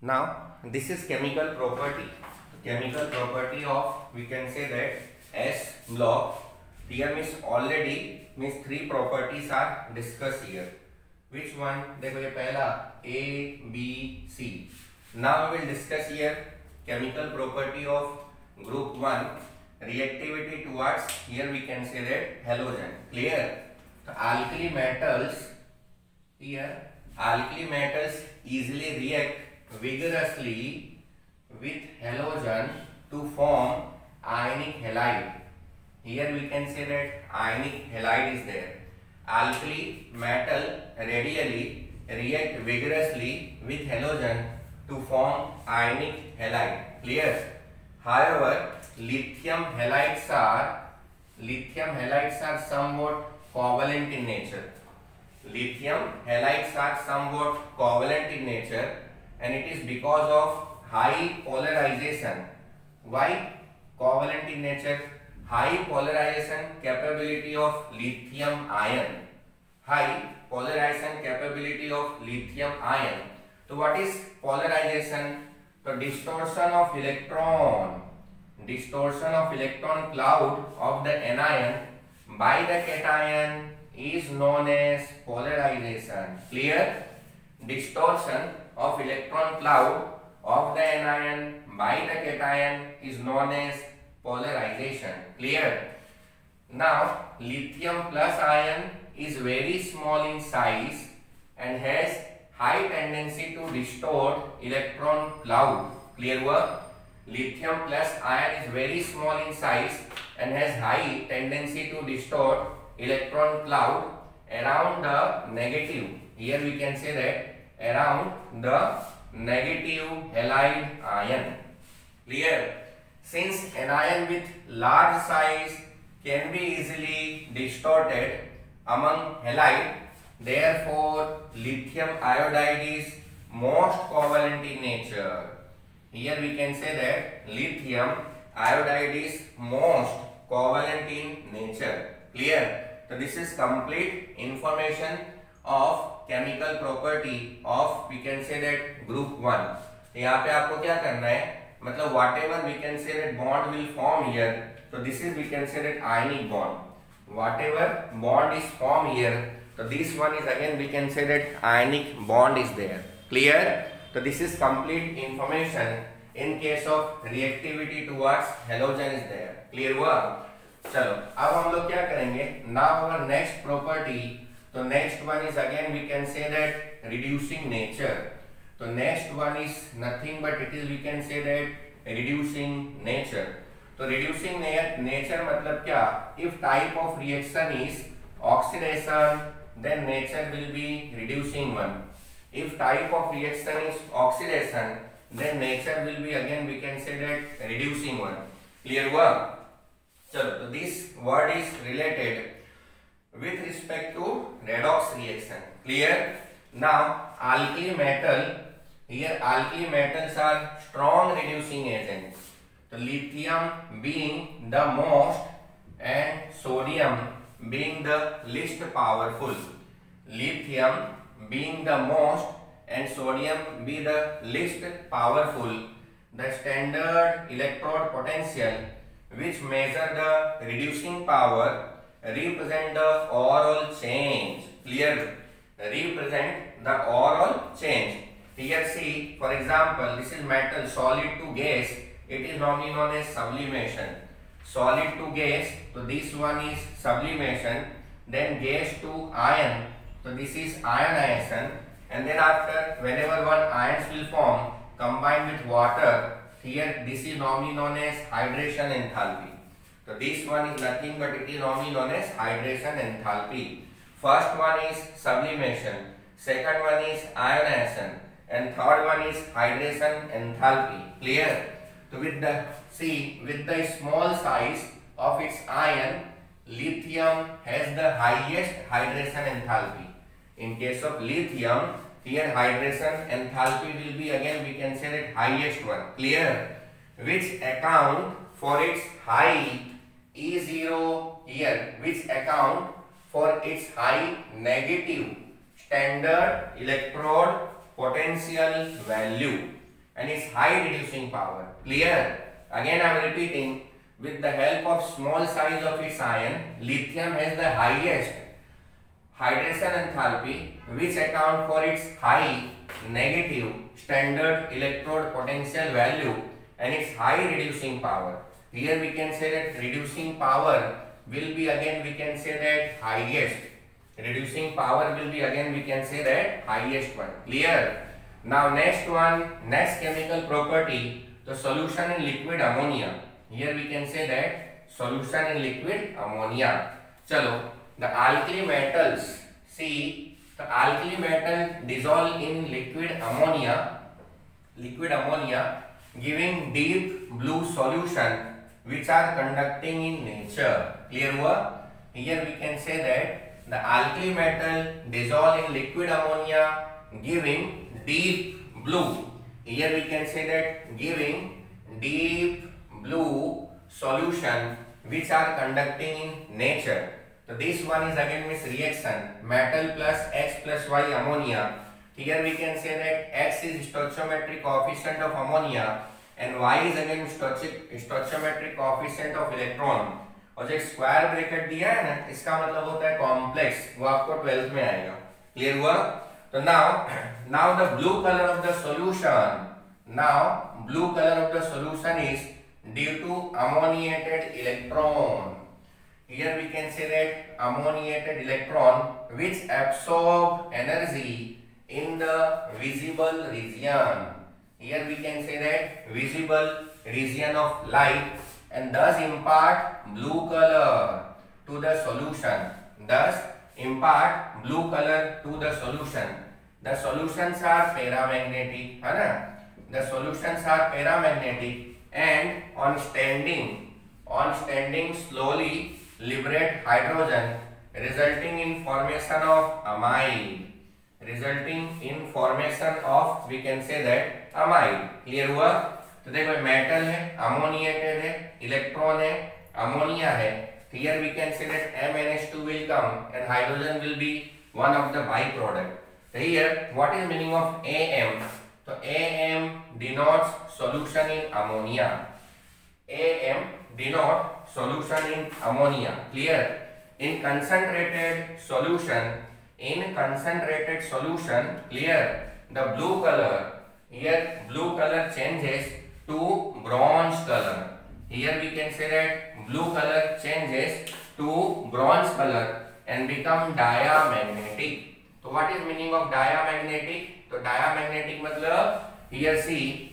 Now this is chemical property. Chemical property of, we can say that S block. Here means already means three properties are discussed here. Which one? देखो ये पहला A, B, C. Now we will discuss here chemical property of group 1. Reactivity towards, here we can say that halogen. Clear? So alkali metals, here alkali metals easily react vigorously with halogen to form ionic halide. Here we can say that ionic halide is there. Alkali metal radially react vigorously with halogen to form ionic halide. Clear? However, lithium halides are somewhat covalent in nature. Lithium halides are somewhat covalent in nature, and it is because of high polarization. Why covalent in nature? High polarization capability of lithium ion. High polarization capability of lithium ion. So what is polarization? So distortion of electron cloud of the anion by the cation is known as polarization. Clear? Distortion of electron cloud of the anion by the cation is known as polarization. Clear? Now lithium plus ion is very small in size and has high tendency to distort electron cloud. Clear work? Lithium plus ion is very small in size and has high tendency to distort electron cloud around the negative. Here we can say that around the negative halide ion. Clear? Since an ion with large size can be easily distorted among halide, therefore lithium iodide is most covalent in nature. Here we can say that lithium iodide is most covalent in nature. Clear? So this is complete information of chemical property of, we can say that group 1. यहाँ पे आपको क्या करना है, मतलब whatever we can say that bond will form here. So this is, we can say that ionic bond. Whatever bond is formed here, so this one is again, we can say that ionic bond is there. Clear? So this is complete information in case of reactivity towards halogen is there. Clear हुआ? चलो अब हम लोग क्या करेंगे? Now our next property. So next one is again, we can say that reducing nature. So next one is nothing but it is, we can say that reducing nature. So reducing nature मतलब क्या? If type of reaction is oxidation, then nature will be reducing one. If type of reaction is oxidation, then nature will be again, we can say that reducing one. Clear हुआ? चलो, so this word is related with respect to redox reaction. Clear? Now alkali metal, here alkali metals are strong reducing agents. So lithium being the most and sodium being the least powerful. Lithium being the most and sodium be the least powerful. The standard electrode potential which measure the reducing power represent the overall change. Clear? Represent the overall change. Here see, for example, this is metal solid to gas. It is normally known as sublimation. Solid to gas, so this one is sublimation. Then gas to ion, so this is ionization. And then after, whenever one ions will form combined with water, here this is normally known as hydration enthalpy. So this one is nothing but it is normally known as hydration enthalpy. First one is sublimation, second one is ionization, and third one is hydration enthalpy. Clear? So with the small size of its ion, lithium has the highest hydration enthalpy. In case of lithium, here hydration enthalpy will be again, we can say that highest one. Clear? Which account for its high E0 here, which account for its high negative standard electrode potential value. and its high reducing power. Clear? Again I am repeating, with the help of small size of its ion, lithium has the highest hydration enthalpy, which account for its high negative standard electrode potential value and its high reducing power. Here we can say that reducing power will be again we can say that highest. Reducing power will be again we can say that highest one. Clear? Now next one, next chemical property, the solution in liquid ammonia. Here we can say that solution in liquid ammonia. Chalo, the alkali metals, see the alkali metal dissolve in liquid ammonia giving deep blue solution which are conducting in nature. Clear hua? Here we can say that the alkali metal dissolve in liquid ammonia giving deep blue. Here we can say that giving deep blue solution which are conducting in nature. So this one is again means reaction metal plus X plus Y ammonia. Here we can say that X is stoichiometric coefficient of ammonia and Y is again stoichiometric coefficient of electron. और जो square bracket दिया है ना इसका मतलब होता है complex, वो आपको 12th में आएगा. क्लियर हुआ? तो now the blue color of the solution is due to ammoniated electron. Here we can say that ammoniated electron which absorb energy in the visible region. Here we can say that visible region of light and thus impart blue color to the solution. The solutions are paramagnetic, है ना? The solutions are paramagnetic and on standing slowly liberate hydrogen resulting in formation of amide. We can say that amide. Clear हुआ? तो देखो metal है, ammoniated है, electron है, ammonia है. Here we can say that MnH2 will come and hydrogen will be one of the byproduct. So here what is meaning of Am? So Am denotes solution in ammonia. Am denote solution in ammonia. Clear? In concentrated solution, clear, the blue color, here blue color changes to bronze color. Here we can say that blue color changes to bronze color and become diamagnetic. So what is meaning of diamagnetic? तो diamagnetic मतलब here see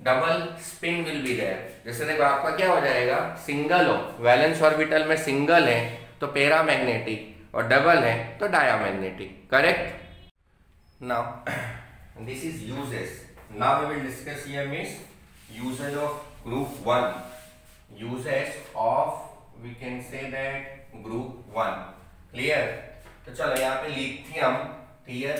double spin will be there. जैसे देखो आपका क्या हो जाएगा, single हो, valence orbital में सिंगल है तो पैरामैग्नेटिक और डबल है तो diamagnetic. Correct? Now this is uses. Now we will discuss here means uses of group 1. Uses of we can say that group 1. Clear? तो चलो यहाँ पे lithium, clear?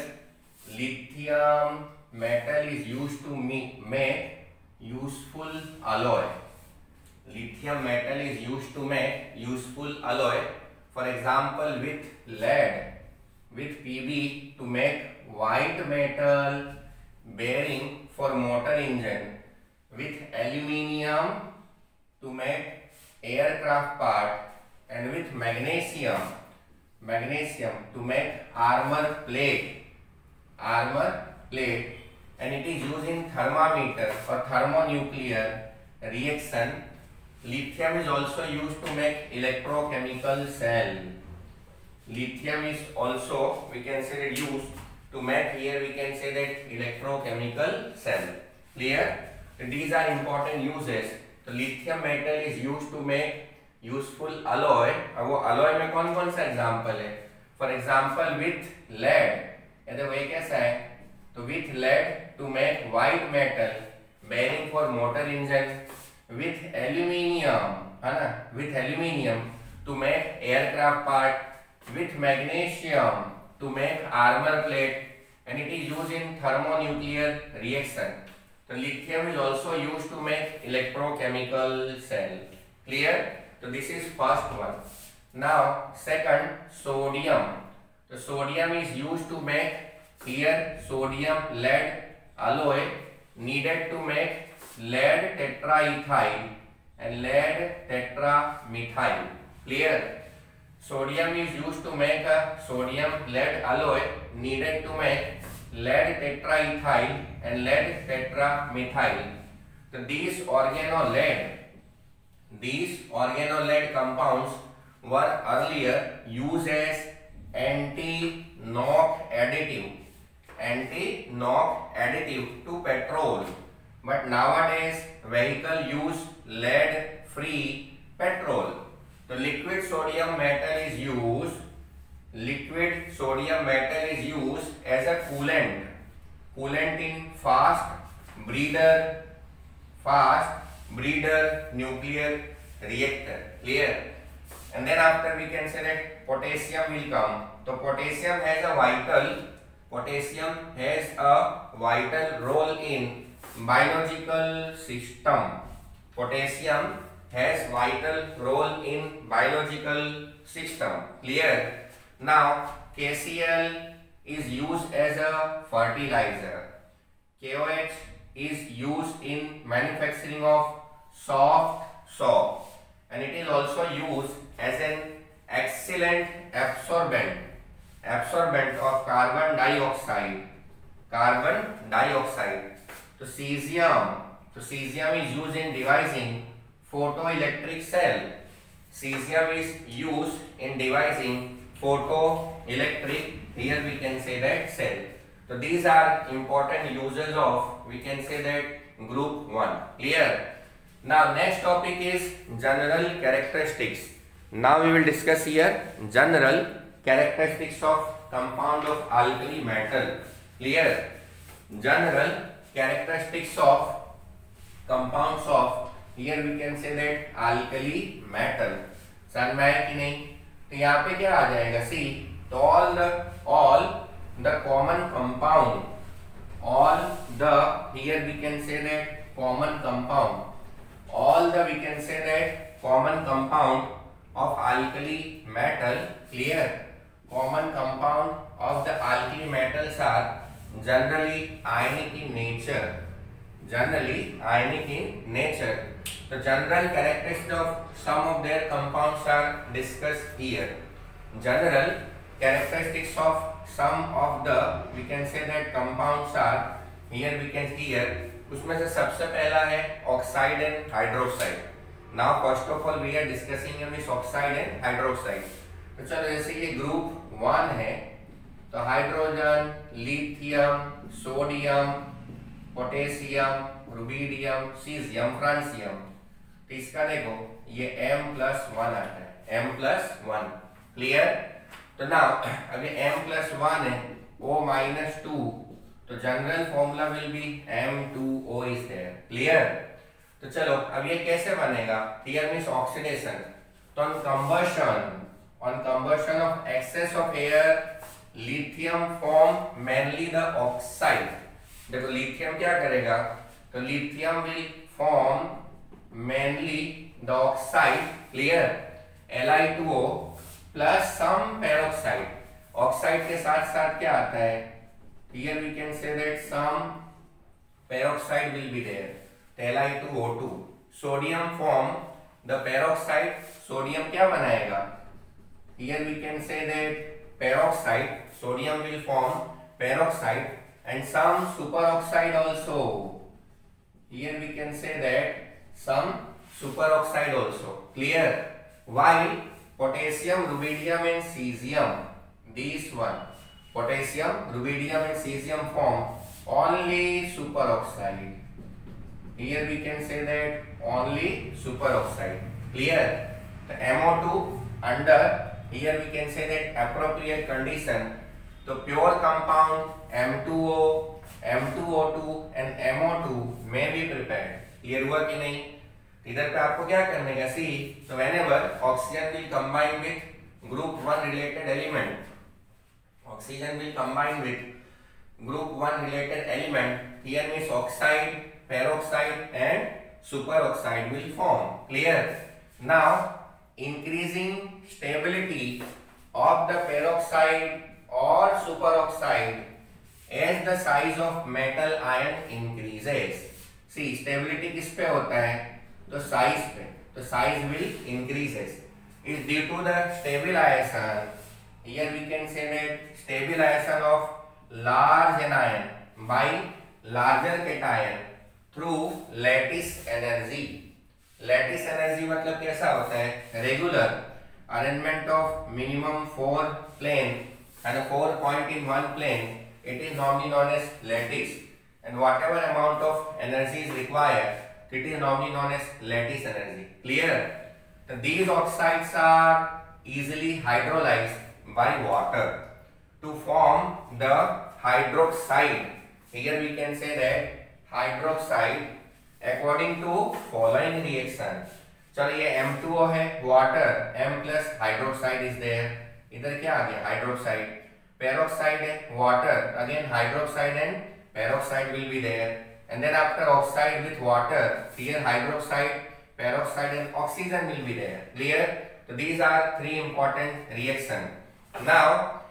Lithium metal is used to make useful alloy. Lithium metal is used to make useful alloy. For example, with lead, with Pb to make white metal bearing for motor engine, with aluminium to make aircraft part, and with magnesium to make armor plate, and it is used in thermometer or thermonuclear reaction. Lithium is also used to make electrochemical cell. Lithium is also we can say that used to make, here we can say that electrochemical cell. Clear? These are important uses. तो lithium metal is used to make useful alloy. अब वो alloy में कौन कौन सा example है? For example with lead. ये वो कैसा है? तो with lead to make white metal bearing for motor engine, with aluminium, है ना? With aluminium to make aircraft part, with magnesium to make armor plate, and it is used in thermonuclear reaction. So lithium is also used to make electrochemical cell. Clear? So this is first one. Now second, sodium. So sodium is used to make here sodium lead alloy needed to make lead tetraethyl and lead tetramethyl. Clear? Sodium is used to make a sodium lead alloy needed to make lead tetraethyl and lead tetramethyl. So these organolead compounds were earlier used as anti-knock additive to petrol, but nowadays vehicle use lead-free petrol. So liquid sodium metal is used as a coolant in fast breeder nuclear reactor. Clear? And then after we can say that potassium will come. So potassium has a vital role in biological system. Potassium has vital role in biological system. Clear? Now KCl is used as a fertilizer. KOH is used in manufacturing of soft soap, and it is also used as an excellent absorbent of carbon dioxide. So cesium is used in devising photoelectric cell. Cesium is used in devising photoelectric, here we can say that, cell. So these are important uses of, we can say that, group 1. Clear? Now next topic is general characteristics. Now we will discuss here general characteristics of compound of alkali metal. Clear? General characteristics of compounds of, here we can say that, alkali metal. समझ में आया कि नहीं? तो यहाँ पे क्या आ जाएगा? See, तो all the common compound, here we can say that common compound, we can say that common compound of alkali metal. Clear? Common compound of the alkali metals are generally ionic in nature. The general characteristics of some of their compounds are discussed here. General characteristics of some of the, we can say that, compounds are, here we can hear, उसमें से सबसे पहला है oxide and hydroxide. Now first of all we are discussing this oxide and hydroxide. तो चलो जैसे ये group 1 है, तो hydrogen, lithium, sodium, potassium, rubidium, caesium, francium. तो इसका देखो ये M+1 आता है, M+1. क्लियर? तो नाउ अभी M+1 है, O-2, तो general formula will be M2O is there. Clear? तो चलो अब ये कैसे बनेगा? Here means oxidation. तो on combustion of excess of air, lithium form mainly the oxide. देखो लिथियम क्या करेगा? तो lithium will form mainly the oxide. Clear? Li2O plus some peroxide. Oxide के साथ साथ क्या आता है? Here we can say that some peroxide will be there. Li2O2. Sodium form the peroxide. Sodium क्या बनाएगा? Here we can say that peroxide. Sodium will form peroxide and some superoxide also. Here we can say that some superoxide also. Clear? While potassium, rubidium and cesium, these one, potassium, rubidium and cesium form only superoxide. Here we can say that only superoxide. Clear? The MO2 under, here we can say that appropriate condition. So pure compound M2O, M2O2 and MO2 may be prepared. Clear हुआ कि नहीं? इधर पे आपको क्या करने का? सी, so whenever oxygen will combine with group 1 related element, oxygen will combine with group 1 related element, here means oxide, peroxide and superoxide will form. Clear? Now increasing stability of the peroxide or superoxide as the size of metal ion increases. See, stability किस पे होता है? तो size पे. तो size will increases. Is due to the stabilization. Here we can say that stabilization of large anion by larger cation through lattice energy. Lattice energy मतलब कैसा होता है? Regular arrangement of minimum 4 plane and 4 point in one plane. It is normally known as lattice, and whatever amount of energy is required, it is normally known as lattice energy. Clear? So these oxides are easily hydrolyzed by water to form the hydroxide. Here we can say that hydroxide according to following reaction. चलो ये M2O है, water, M plus hydroxide is there. इधर क्या आ गया? Hydroxide. Peroxide है, water, again hydroxide and peroxide will be there. And then after oxide with water, here hydroxide, peroxide and oxygen will be there. Clear? So these are three important reactions. Now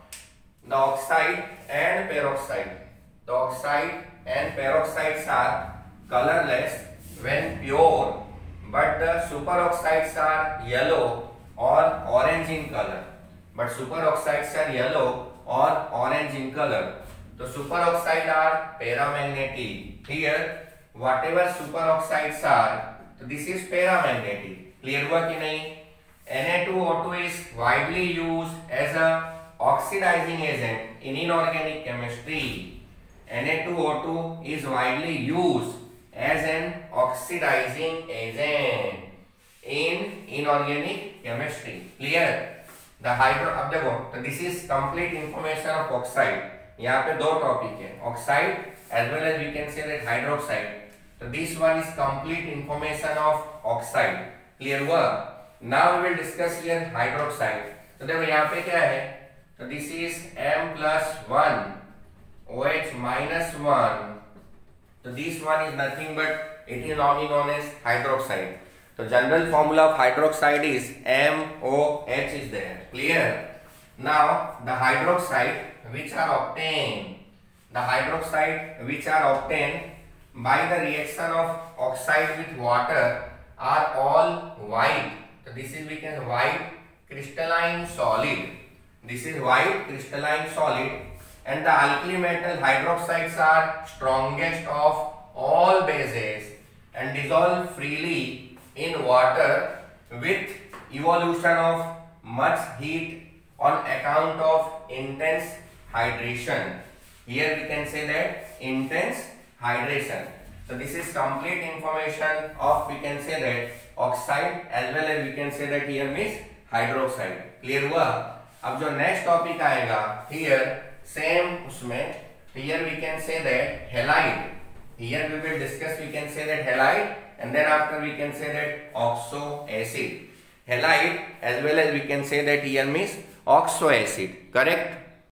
the oxide and peroxide. The oxide and peroxides are colorless when pure, but the superoxides are yellow or orange in color. But superoxides are yellow or orange in color. So superoxide are paramagnetic. Here whatever superoxides are, so this is paramagnetic. Clear हुआ कि नहीं? Na2O2 is widely used as a oxidizing agent in inorganic chemistry. Na2O2 is widely used as an oxidizing agent in inorganic chemistry. Clear? The hydro, अब देखो, तो this is complete information of oxide. यहाँ पे दो topic है, oxide as well as we can say that hydroxide. So this one is complete information of oxide. Clear हुआ? Now we will discuss here hydroxide. तो देखो यहाँ पे क्या है? तो this is M plus 1 OH minus 1. So this one is nothing but it is normally known as hydroxide. So general formula of hydroxide is MOH is there. Clear? Now the hydroxide which are obtained by the reaction of oxide with water are all white. So this is we can white crystalline solid. This is white crystalline solid, and the alkali metal hydroxides are strongest of all bases and dissolve freely in water with evolution of much heat on account of intense hydration. Here we can say that intense hydration. So this is complete information of, we can say that, oxide as well as we can say that here means hydroxide. Clear हुआ? अब जो next topic आएगा here same उसमें, here we can say that halide. Here we will discuss, we can say that halide, and then after we can say that oxo acid. Halide as well as we can say that here means oxo acid. Correct?